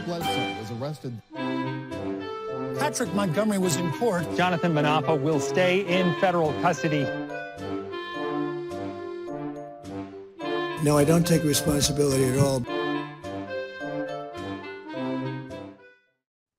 Bledsoe was arrested. Patrick Montgomery was in court. Jonathan Manapa will stay in federal custody. No, I don't take responsibility at all.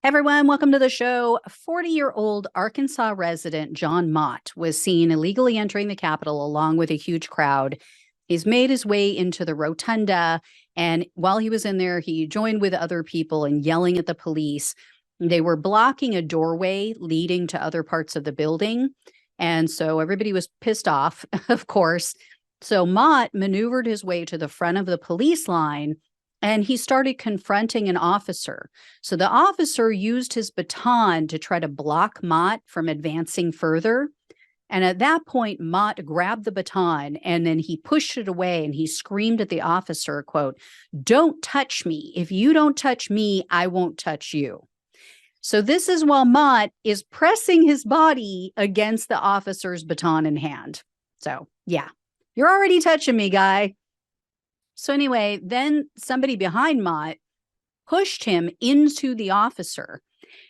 Everyone, welcome to the show. 40-year-old Arkansas resident Jon Mott was seen illegally entering the Capitol along with a huge crowd. He's made his way into the rotunda, and while he was in there, he joined with other people in yelling at the police. They were blocking a doorway leading to other parts of the building, and so everybody was pissed off, of course. So Mott maneuvered his way to the front of the police line, and he started confronting an officer. So the officer used his baton to try to block Mott from advancing further. And at that point, Mott grabbed the baton and then he pushed it away and he screamed at the officer, quote, "Don't touch me. If you don't touch me, I won't touch you." So this is while Mott is pressing his body against the officer's baton in hand. So yeah, you're already touching me, guy. So anyway, then somebody behind Mott pushed him into the officer.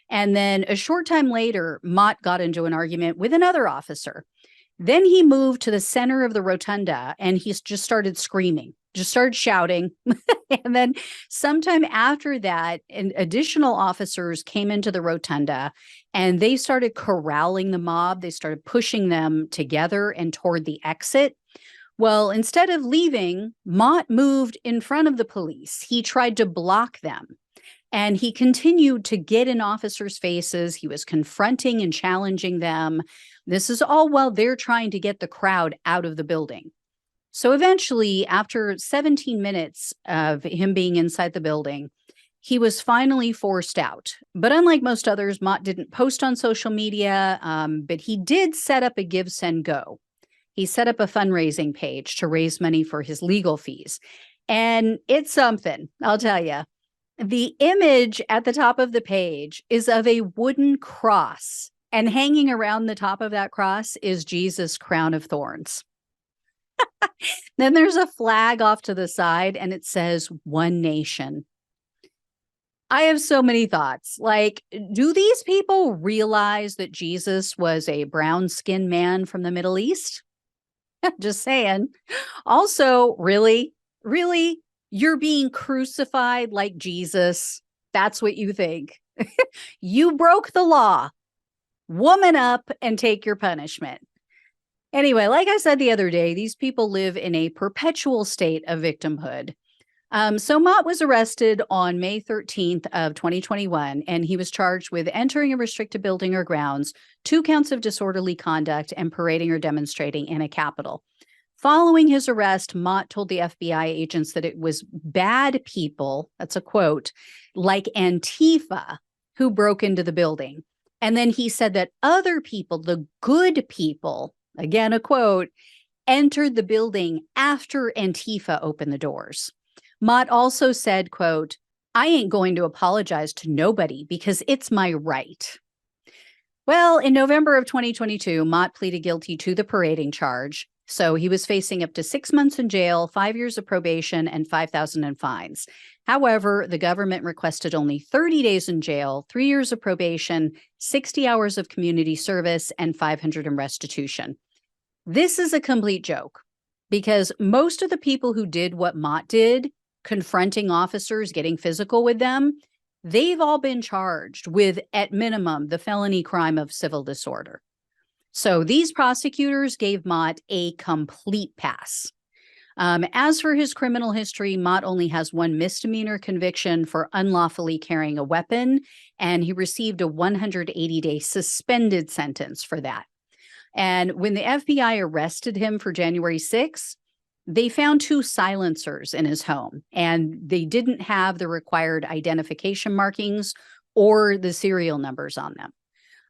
And then a short time later, Mott got into an argument with another officer. Then he moved to the center of the rotunda and he just started screaming, just started shouting. And then sometime after that, additional officers came into the rotunda and they started corralling the mob. They started pushing them together and toward the exit. Well, instead of leaving, Mott moved in front of the police. He tried to block them. And he continued to get in officers' faces. He was confronting and challenging them. This is all while they're trying to get the crowd out of the building. So eventually, after 17 minutes of him being inside the building, he was finally forced out. But unlike most others, Mott didn't post on social media, but he did set up a Give, Send, Go. He set up a fundraising page to raise money for his legal fees. And it's something, I'll tell you. The image at the top of the page is of a wooden cross, and hanging around the top of that cross is Jesus' crown of thorns. Then there's a flag off to the side, and it says, "One Nation." I have so many thoughts. Like, do these people realize that Jesus was a brown-skinned man from the Middle East? Just saying. Also, really? You're being crucified like Jesus. That's what you think. You broke the law. Woman up and take your punishment. Anyway, like I said the other day, these people live in a perpetual state of victimhood. So Mott was arrested on May 13th of 2021, and he was charged with entering a restricted building or grounds, 2 counts of disorderly conduct, and parading or demonstrating in a Capitol. Following his arrest, Mott told the FBI agents that it was bad people, that's a quote, like Antifa, who broke into the building. And then he said that other people, the good people, again, a quote, entered the building after Antifa opened the doors. Mott also said, quote, "I ain't going to apologize to nobody because it's my right." Well, in November of 2022, Mott pleaded guilty to the parading charge. So he was facing up to 6 months in jail, 5 years of probation, and $5,000 in fines. However, the government requested only 30 days in jail, 3 years of probation, 60 hours of community service, and $500 in restitution. This is a complete joke because most of the people who did what Mott did, confronting officers, getting physical with them, they've all been charged with, at minimum, the felony crime of civil disorder. So these prosecutors gave Mott a complete pass. As for his criminal history, Mott only has 1 misdemeanor conviction for unlawfully carrying a weapon, and he received a 180-day suspended sentence for that. And when the FBI arrested him for January 6th, they found 2 silencers in his home, and they didn't have the required identification markings or the serial numbers on them.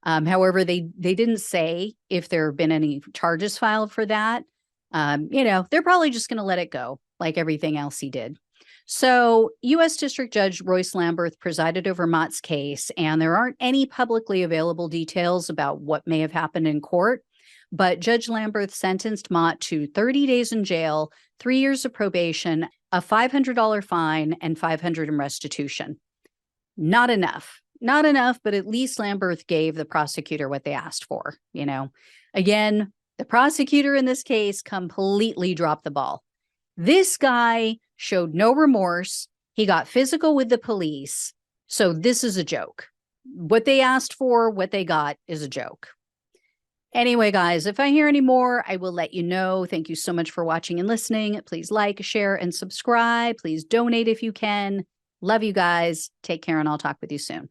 However, they didn't say if there have been any charges filed for that. They're probably just going to let it go like everything else he did. So U.S. District Judge Royce Lamberth presided over Mott's case, and there aren't any publicly available details about what may have happened in court. But Judge Lamberth sentenced Mott to 30 days in jail, 3 years of probation, a $500 fine, and $500 in restitution. Not enough. Not enough, but at least Lamberth gave the prosecutor what they asked for, you know. Again, the prosecutor in this case completely dropped the ball. This guy showed no remorse. He got physical with the police. So this is a joke. What they asked for, what they got is a joke. Anyway, guys, if I hear any more, I will let you know. Thank you so much for watching and listening. Please like, share, and subscribe. Please donate if you can. Love you guys. Take care, and I'll talk with you soon.